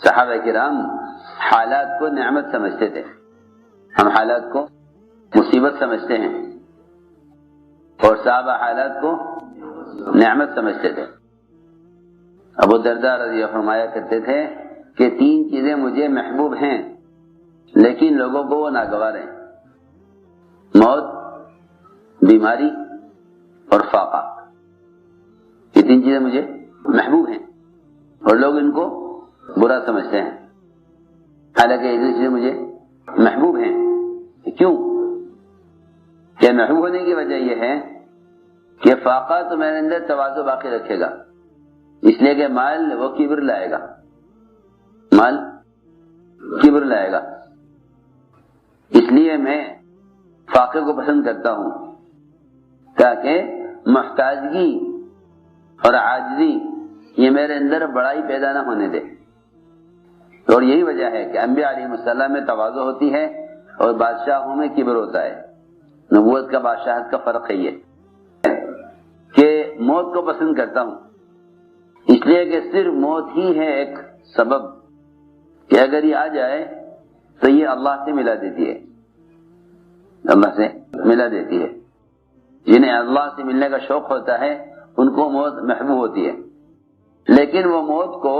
صحابہ کرام حالات کو نعمت سمجھتے تھے، ہم حالات کو مصیبت سمجھتے ہیں اور صحابہ حالات کو نعمت سمجھتے تھے۔ ابو الدرداء رضی اللہ فرمایا کرتے تھے کہ 3 چیزیں مجھے محبوب ہیں لیکن لوگوں کو وہ ناگوار ہیں، موت، بیماری اور فاقہ۔ یہ 3 چیزیں مجھے محبوب ہیں اور لوگ ان کو برا سمجھتے ہیں، حالانکہ یہ چیزیں مجھے محبوب ہیں۔ کیوں؟ کہ محبوب ہونے کی وجہ یہ ہے کہ فاقہ تو میرے اندر تواضع باقی رکھے گا، اس لیے کہ مال وہ کبر لائے گا، مال کبر لائے گا، اس لیے میں فاقے کو پسند کرتا ہوں تاکہ محتاجگی اور عاجزی یہ میرے اندر بڑائی پیدا نہ ہونے دے۔ اور یہی وجہ ہے کہ انبیاء علیہ السلام میں تواضع ہوتی ہے اور بادشاہوں میں کبر ہوتا ہے۔ نبوت کا بادشاہت کا فرق ہے یہ کہ موت کو پسند کرتا ہوں اس لیے کہ صرف موت ہی ہے ایک سبب کہ اگر یہ آ جائے تو یہ اللہ سے ملا دیتی ہے، اللہ سے ملا دیتی ہے۔ جنہیں اللہ سے ملنے کا شوق ہوتا ہے ان کو موت محبوب ہوتی ہے، لیکن وہ موت کو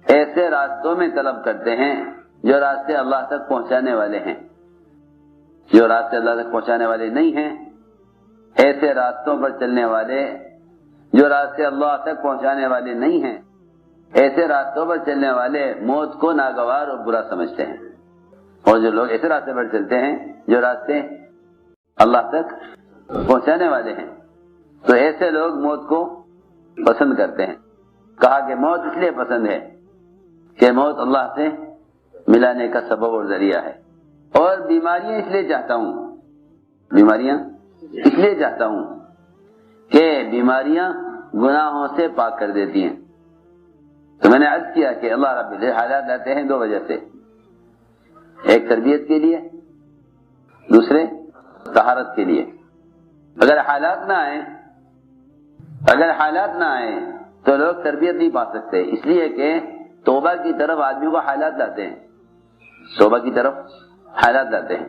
ایسے راستوں میں طلب کرتے ہیں جو راستے اللہ تک پہنچانے والے ہیں، جو راستے اللہ تک پہنچانے والے نہیں ہیں۔ ایسے راستوں پر چلنے والے جو راستے اللہ تک پہنچانے والے نہیں ہیں، ایسے راستوں پر چلنے والے موت کو ناگوار اور برا سمجھتے ہیں، اور جو لوگ ایسے راستے پر چلتے ہیں جو راستے اللہ تک پہنچانے والے ہیں تو ایسے لوگ موت کو پسند کرتے ہیں۔ کہا کہ موت اس لیے پسند ہے کہ موت اللہ سے ملانے کا سبب اور ذریعہ ہے، اور بیماریاں اس لیے چاہتا ہوں، بیماریاں اس لیے چاہتا ہوں کہ بیماریاں گناہوں سے پاک کر دیتی ہیں۔ تو میں نے عرض کیا کہ اللہ رب العزت حالات لاتے ہیں 2 وجہ سے، ایک تربیت کے لیے، دوسرے طہارت کے لیے۔ اگر حالات نہ آئیں تو لوگ تربیت نہیں پا سکتے، اس لیے کہ توبہ کی طرف آدمی کو حالات لاتے ہیں، توبہ کی طرف حالات لاتے ہیں،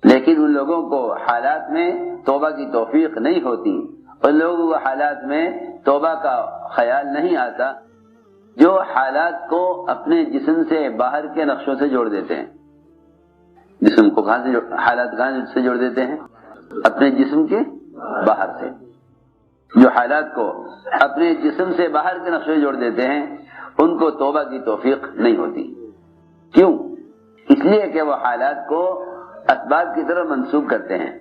لیکن ان لوگوں کو حالات میں توبہ کی توفیق نہیں ہوتی، ان لوگوں کو حالات میں توبہ کا خیال نہیں آتا جو حالات کو اپنے جسم سے باہر کے نقشوں سے جوڑ دیتے ہیں۔ جسم کو حالات کہاں سے جوڑ دیتے ہیں؟ اپنے جسم کے باہر سے۔ جو حالات کو اپنے جسم سے باہر کے نقشے جوڑ دیتے ہیں ان کو توبہ کی توفیق نہیں ہوتی۔ کیوں؟ اس لیے کہ وہ حالات کو اسباب کی طرف منسوب کرتے ہیں،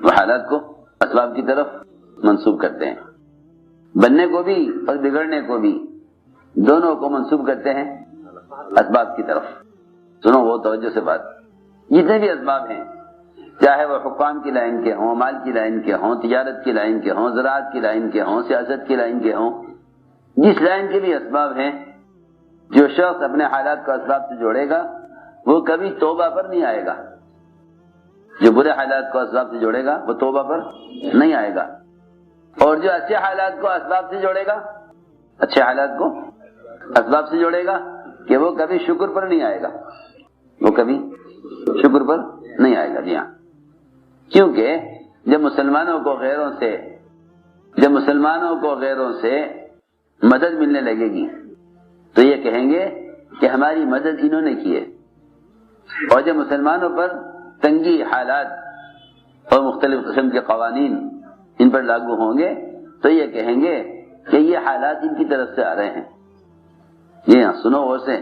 وہ حالات کو اسباب کی طرف منسوب کرتے ہیں، بننے کو بھی اور بگڑنے کو بھی دونوں کو منسوب کرتے ہیں اسباب کی طرف۔ سنو وہ توجہ سے بات، جتنے بھی اسباب ہیں چاہے وہ حکام کی لائن کے ہوں، مال کی لائن کے ہوں، تجارت کی لائن کے ہوں، زراعت کی لائن کے ہوں، سیاست کی لائن کے ہوں، جس لائن کے بھی اسباب ہیں، جو شخص اپنے حالات کو اسباب سے جوڑے گا وہ کبھی توبہ پر نہیں آئے گا، جو برے حالات کو اسباب سے جوڑے گا وہ توبہ پر نہیں آئے گا، اور جو اچھے حالات کو اسباب سے جوڑے گا، اچھے حالات کو اسباب سے جوڑے گا کہ وہ کبھی شکر پر نہیں آئے گا، وہ کبھی شکر پر نہیں آئے گا۔ جی ہاں، کیونکہ جب مسلمانوں کو غیروں سے مدد ملنے لگے گی تو یہ کہیں گے کہ ہماری مدد انہوں نے کی ہے، اور جب مسلمانوں پر تنگی حالات اور مختلف قسم کے قوانین ان پر لاگو ہوں گے تو یہ کہیں گے کہ یہ حالات ان کی طرف سے آ رہے ہیں۔ جی ہاں، سنو غور سے،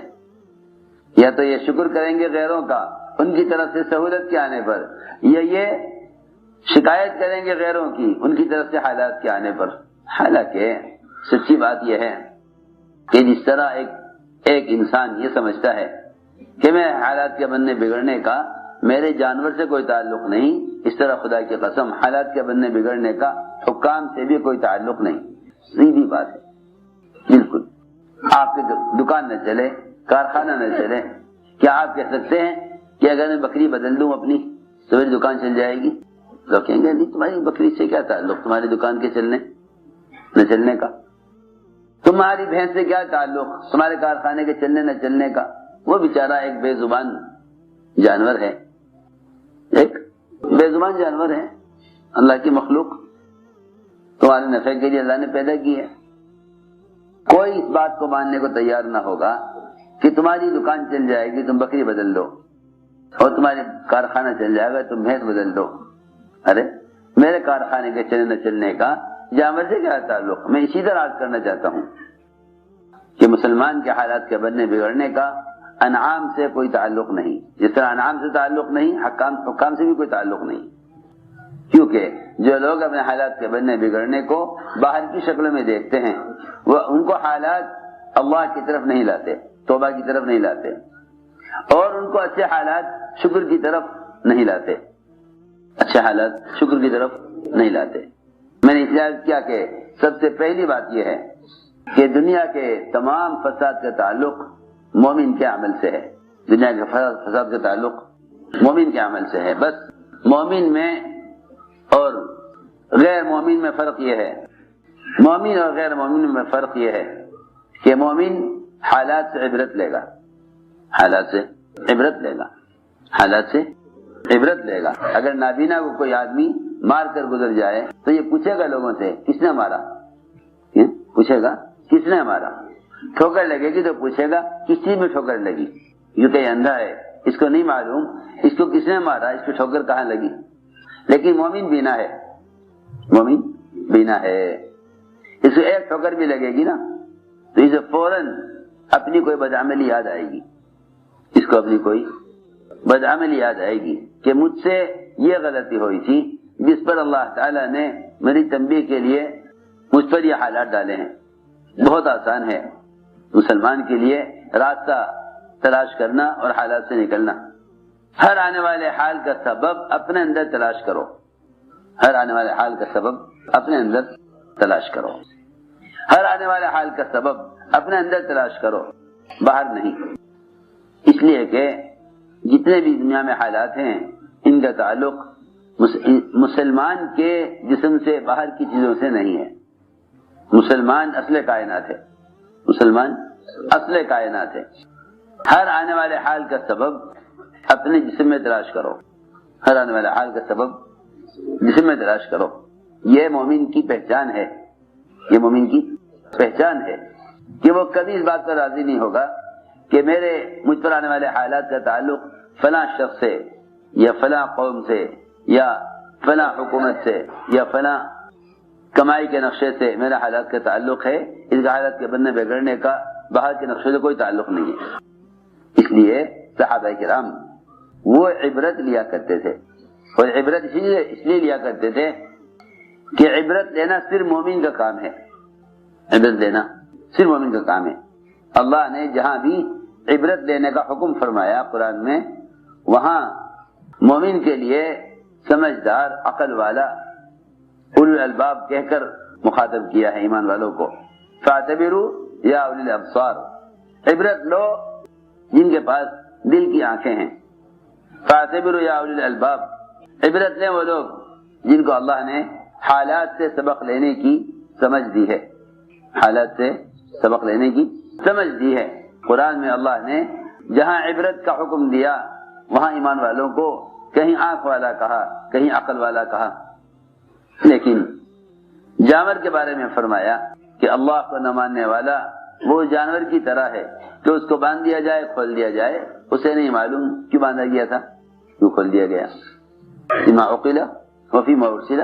یا تو یہ شکر کریں گے غیروں کا ان کی طرف سے سہولت کے آنے پر، یا یہ شکایت کریں گے غیروں کی ان کی طرف سے حالات کے آنے پر۔ حالانکہ سچی بات یہ ہے کہ جس طرح ایک انسان یہ سمجھتا ہے کہ میں حالات کے بننے بگڑنے کا میرے جانور سے کوئی تعلق نہیں، اس طرح خدا کی قسم حالات کے بننے بگڑنے کا حکام سے بھی کوئی تعلق نہیں۔ سیدھی بات ہے، بالکل۔ آپ کی دکان نہ چلے، کارخانہ نہ چلے، کیا آپ کہہ سکتے ہیں کہ اگر میں بکری بدل دوں اپنی تو میری دکان چل جائے گی؟ لوگ کہیں گے نہیں، تمہاری بکری سے کیا تعلق تمہاری دکان کے چلنے نہ چلنے کا؟ تو تمہاری بھینس سے کیا تعلق تمہارے کارخانے کے چلنے نہ چلنے کا؟ وہ بیچارہ ایک بے زبان جانور ہے، ایک بے زبان جانور ہے، اللہ کی مخلوق تمہارے نفع کے لیے اللہ نے پیدا کی ہے۔ کوئی اس بات کو ماننے کو تیار نہ ہوگا کہ تمہاری دکان چل جائے گی تم بکری بدل دو، اور تمہارے کارخانہ چل جائے گا تم بھینس بدل دو۔ ارے میرے کارخانے کے چلنے نہ چلنے کا جانور سے کیا تعلق؟ میں اسی طرح عرض کرنا چاہتا ہوں کہ مسلمان کے حالات کے بننے بگڑنے کا انعام سے کوئی تعلق نہیں، جس طرح انعام سے تعلق نہیں حکام سے بھی کوئی تعلق نہیں، کیونکہ جو لوگ اپنے حالات کے بننے بگڑنے کو باہر کی شکل میں دیکھتے ہیں وہ ان کو حالات اللہ کی طرف نہیں لاتے، توبہ کی طرف نہیں لاتے، اور ان کو اچھے حالات شکر کی طرف نہیں لاتے، اچھے حالات شکر کی طرف نہیں لاتے۔ میں نے اس لیے کیا کہ سب سے پہلی بات یہ ہے کہ دنیا کے تمام فساد کا تعلق مومن کے عمل سے ہے، دنیا کے فساد کا تعلق مومن کے عمل سے ہے۔ بس مومن میں اور غیر مومن میں فرق یہ ہے، مومن اور غیر مومن میں فرق یہ ہے کہ مومن حالات سے عبرت لے گا، حالات سے عبرت لے گا، حالات سے عبرت لے گا۔ اگر نابینا کو کوئی آدمی مار کر گزر جائے تو یہ پوچھے گا لوگوں سے کس نے مارا، پوچھے گا کس نے مارا۔ ٹھوکر لگے گی تو پوچھے گا کس چیز میں ٹھوکر لگی، کیونکہ یہ اندھا ہے، اس کو نہیں معلوم اس کو کس نے مارا، اس پہ ٹھوکر کہاں لگی۔ لیکن مومن بینا ہے، مومن بینا ہے، اس کو ایک ٹھوکر بھی لگے گی نا تو اسے فوراً اپنی کوئی بدعملی یاد آئے گی، اس کو اپنی کوئی بدعملی یاد آئے گی کہ مجھ سے یہ غلطی ہوئی تھی جس پر اللہ تعالیٰ نے میری تنبیہ کے لیے مجھ پر یہ حالات ڈالے ہیں۔ بہت آسان ہے مسلمان کے لیے راستہ تلاش کرنا اور حالات سے نکلنا۔ ہر آنے والے حال کا سبب اپنے اندر تلاش کرو، ہر آنے والے حال کا سبب اپنے اندر تلاش کرو، ہر آنے والے حال کا سبب اپنے اندر تلاش کرو، باہر نہیں۔ اس لیے کہ جتنے بھی دنیا میں حالات ہیں ان کا تعلق مسلمان کے جسم سے باہر کی چیزوں سے نہیں ہے۔ مسلمان اصل کائنات ہے، مسلمان اصل کائنات ہے۔ ہر آنے والے حال کا سبب اپنے جسم میں تلاش کرو، ہر آنے والے حال کا سبب جسم میں تلاش کرو۔ یہ مومن کی پہچان ہے، یہ مومن کی پہچان ہے کہ وہ کبھی اس بات پر راضی نہیں ہوگا کہ مجھ پر آنے والے حالات کا تعلق فلاں شخص سے یا فلاں قوم سے یا فلاں حکومت سے یا فلاں کمائی کے نقشے سے میرا حالات کا تعلق ہے، اس کا حالات کے بننے بگڑنے کا باہر کے نقشے سے کوئی تعلق نہیں ہے۔ اس لیے صحابہ کرام وہ عبرت لیا کرتے تھے، اور عبرت اس لیے لیا کرتے تھے کہ عبرت لینا صرف مومن کا کام ہے، عبرت لینا صرف مومن کا کام ہے۔ اللہ نے جہاں بھی عبرت لینے کا حکم فرمایا قرآن میں، وہاں مومن کے لیے سمجھدار عقل والا اولو الالباب کہہ کر مخاطب کیا ہے ایمان والوں کو۔ فاعتبروا یا اولی الابصار، عبرت لو جن کے پاس دل کی آنکھیں ہیں۔ فاعتبروا یا اولی الالباب، عبرت لیں وہ لوگ جن کو اللہ نے حالات سے سبق لینے کی سمجھ دی ہے، حالات سے سبق لینے کی سمجھ دی ہے۔ قرآن میں اللہ نے جہاں عبرت کا حکم دیا وہاں ایمان والوں کو کہیں آنکھ والا کہا، کہیں عقل والا کہا، لیکن جانور کے بارے میں فرمایا کہ اللہ کو نہ ماننے والا وہ جانور کی طرح ہے کہ اس کو باندھ دیا جائے کھول دیا جائے، اسے نہیں معلوم کیوں باندھا گیا تھا، کیوں کھول دیا گیا۔ فیما عقل وفیما ارسل،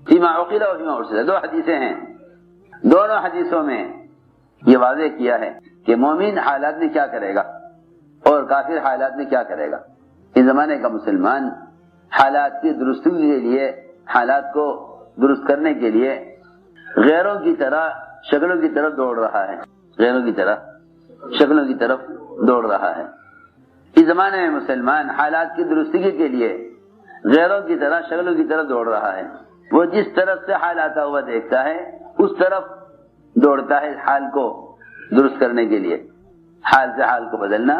فیما عقل وفیما ارسل، دو حدیثیں ہیں، دونوں حدیثوں میں یہ واضح کیا ہے کہ مومن حالات میں کیا کرے گا اور کافر حالات میں کیا کرے گا۔ اس زمانے کا مسلمان حالات کی درستی کے لیے، حالات کو درست کرنے کے لیے غیروں کی طرح شکلوں کی طرف دوڑ رہا ہے، غیروں کی طرح شکلوں کی طرف دوڑ رہا ہے۔ اس زمانے میں مسلمان حالات کی درستگی کے لیے غیروں کی طرح شکلوں کی طرف دوڑ رہا ہے۔ وہ جس طرف سے حال آتا ہوا دیکھتا ہے اس طرف دوڑتا ہے حال کو درست کرنے کے لیے۔ حال سے حال کو بدلنا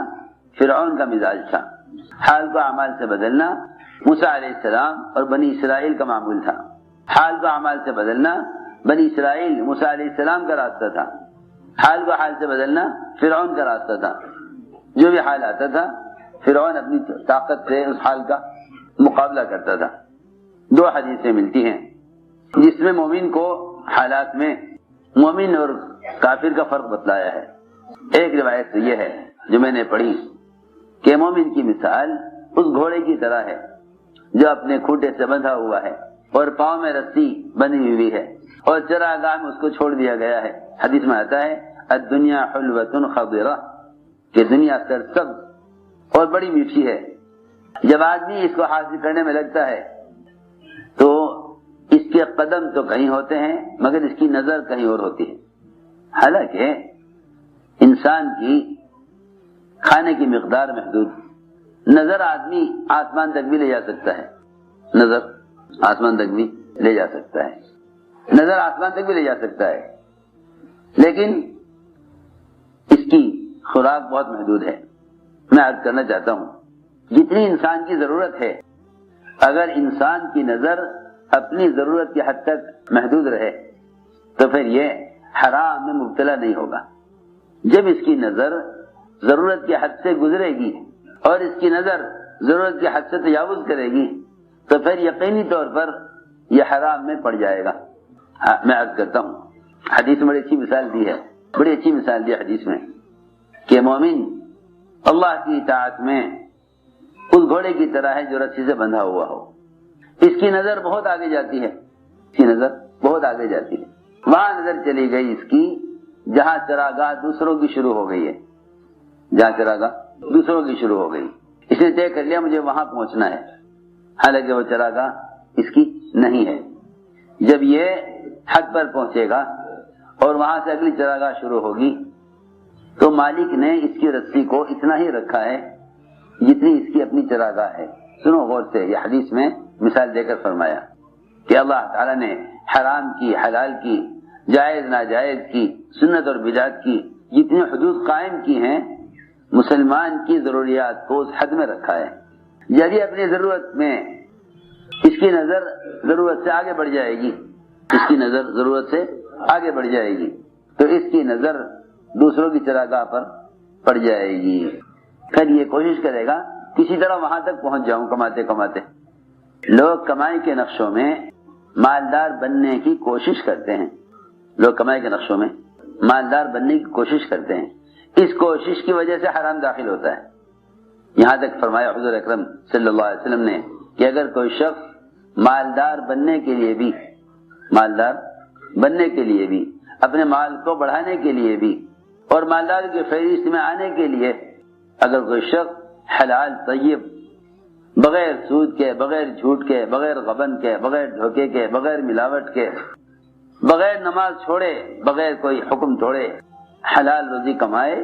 فرعون کا مزاج تھا، حال کو اعمال سے بدلنا موسیٰ علیہ السلام اور بنی اسرائیل کا معمول تھا، حال کو اعمال سے بدلنا بنی اسرائیل موسیٰ علیہ السلام کا راستہ تھا۔ حال کو حال سے بدلنا فرعون کا راستہ تھا، جو بھی حال آتا تھا فرعون اپنی طاقت سے اس حال کا مقابلہ کرتا تھا۔ دو حدیثیں ملتی ہیں جس میں مومن کو حالات میں مومن اور کافر کا فرق بتلایا ہے۔ ایک روایت تو یہ ہے جو میں نے پڑھی کہ مومن کی مثال اس گھوڑے کی طرح ہے جو اپنے کھوٹے سے بندھا ہوا ہے اور پاؤں میں رسی بندھی ہوئی ہے اور چراگاہ میں اس کو چھوڑ دیا گیا ہے۔ حدیث میں آتا ہے الدنیا حلوۃ خضرہ، کہ دنیا سرسبز اور بڑی میٹھی ہے۔ جب آدمی اس کو حاصل کرنے میں لگتا ہے تو اس کے قدم تو کہیں ہوتے ہیں مگر اس کی نظر کہیں اور ہوتی ہے۔ حالانکہ انسان کی کھانے کی مقدار محدود، نظر آدمی آسمان تک بھی لے جا سکتا ہے، نظر آسمان تک بھی لے جا سکتا ہے، نظر آسمان تک بھی لے جا سکتا ہے، لیکن اس کی خوراک بہت محدود ہے۔ میں عرض کرنا چاہتا ہوں جتنی انسان کی ضرورت ہے، اگر انسان کی نظر اپنی ضرورت کی حد تک محدود رہے تو پھر یہ حرام میں مبتلا نہیں ہوگا۔ جب اس کی نظر ضرورت کی حد سے گزرے گی اور اس کی نظر ضرورت کی حد سے تجاوز کرے گی تو پھر یقینی طور پر یہ حرام میں پڑ جائے گا۔ میں عرض کرتا ہوں حدیث میں بڑی اچھی مثال دی ہے، بڑی اچھی مثال دی حدیث میں کہ مومن اللہ کی اطاعت میں اس گھوڑے کی طرح ہے جو رسی سے بندھا ہوا ہو۔ اس کی نظر بہت آگے جاتی ہے، اس کی نظر بہت آگے جاتی ہے۔ وہاں نظر چلی گئی اس کی جہاں چراگاہ دوسروں کی شروع ہو گئی ہے، جہاں چراگاہ دوسروں کی شروع ہو گئی، اس نے طے کر لیا مجھے وہاں پہنچنا ہے، حالانکہ وہ چراگاہ اس کی نہیں ہے۔ جب یہ حد پر پہنچے گا اور وہاں سے اگلی چراگاہ شروع ہوگی تو مالک نے اس کی رسی کو اتنا ہی رکھا ہے جتنی اس کی اپنی چراگاہ ہے۔ سنو غور سے، یہ حدیث میں مثال دے کر فرمایا کہ اللہ تعالیٰ نے حرام کی، حلال کی، جائز ناجائز کی، سنت اور بدعت کی جتنی حدود قائم کی ہیں مسلمان کی ضروریات کو اس حد میں رکھا ہے۔ یعنی اپنی ضرورت میں اس کی نظر ضرورت سے آگے بڑھ جائے گی، اس کی نظر ضرورت سے آگے بڑھ جائے گی تو اس کی نظر دوسروں کی چراگاہ پر پڑ جائے گی۔ پھر یہ کوشش کرے گا کسی طرح وہاں تک پہنچ جاؤں کماتے کماتے۔ لوگ کمائی کے نقشوں میں مالدار بننے کی کوشش کرتے ہیں، لوگ کمائی کے نقشوں میں مالدار بننے کی کوشش کرتے ہیں، اس کوشش کی وجہ سے حرام داخل ہوتا ہے۔ یہاں تک فرمایا حضور اکرم صلی اللہ علیہ وسلم نے کہ اگر کوئی شخص مالدار بننے کے لیے بھی، مالدار بننے کے لیے بھی، اپنے مال کو بڑھانے کے لیے بھی اور مالدار کی فہرست میں آنے کے لیے اگر کوئی شخص حلال طیب بغیر سود کے، بغیر جھوٹ کے، بغیر غبن کے، بغیر دھوکے کے، بغیر ملاوٹ کے، بغیر نماز چھوڑے، بغیر کوئی حکم توڑے حلال روزی کمائے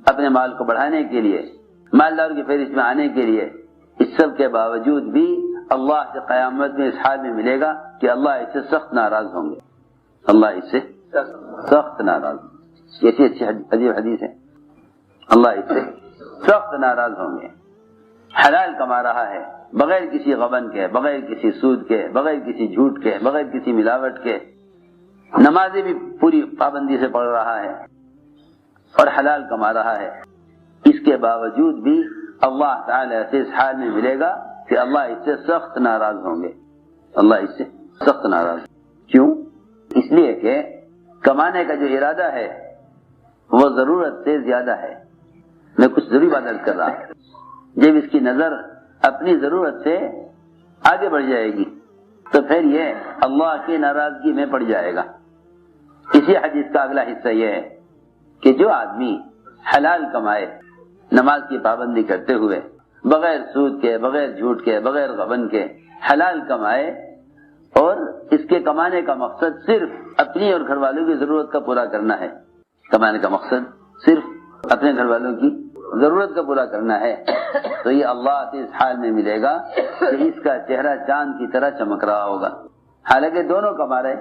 اپنے مال کو بڑھانے کے لیے، مالدار کی فہرست میں آنے کے لیے، اس سب کے باوجود بھی اللہ سے قیامت میں اس حال میں ملے گا کہ اللہ اس سے سخت ناراض ہوں گے، اللہ اس سے سخت ناراض، کیسی اچھی عجیب حدیث ہے، اللہ اس سے سخت ناراض ہوں گے۔ حلال کما رہا ہے بغیر کسی غبن کے، بغیر کسی سود کے، بغیر کسی جھوٹ کے، بغیر کسی ملاوٹ کے، نمازیں بھی پوری پابندی سے پڑھ رہا ہے اور حلال کما رہا ہے، اس کے باوجود بھی اللہ تعالی سے اس حال میں ملے گا کہ اللہ اس سے سخت ناراض ہوں گے، اللہ اس سے سخت ناراض۔ کیوں؟ اس لیے کہ کمانے کا جو ارادہ ہے وہ ضرورت سے زیادہ ہے۔ میں کچھ ضروری بات عرض کر رہا ہوں، جب اس کی نظر اپنی ضرورت سے آگے بڑھ جائے گی تو پھر یہ اللہ کی ناراضگی میں پڑ جائے گا۔ اسی حدیث کا اگلا حصہ یہ ہے کہ جو آدمی حلال کمائے نماز کی پابندی کرتے ہوئے، بغیر سود کے، بغیر جھوٹ کے، بغیر غبن کے حلال کمائے اور اس کے کمانے کا مقصد صرف اپنی اور گھر والوں کی ضرورت کا پورا کرنا ہے، کمانے کا مقصد صرف اپنے گھر والوں کی ضرورت کا پورا کرنا ہے، تو یہ اللہ سے اس حال میں ملے گا کہ اس کا چہرہ چاند کی طرح چمک رہا ہوگا، حالانکہ دونوں کما رہے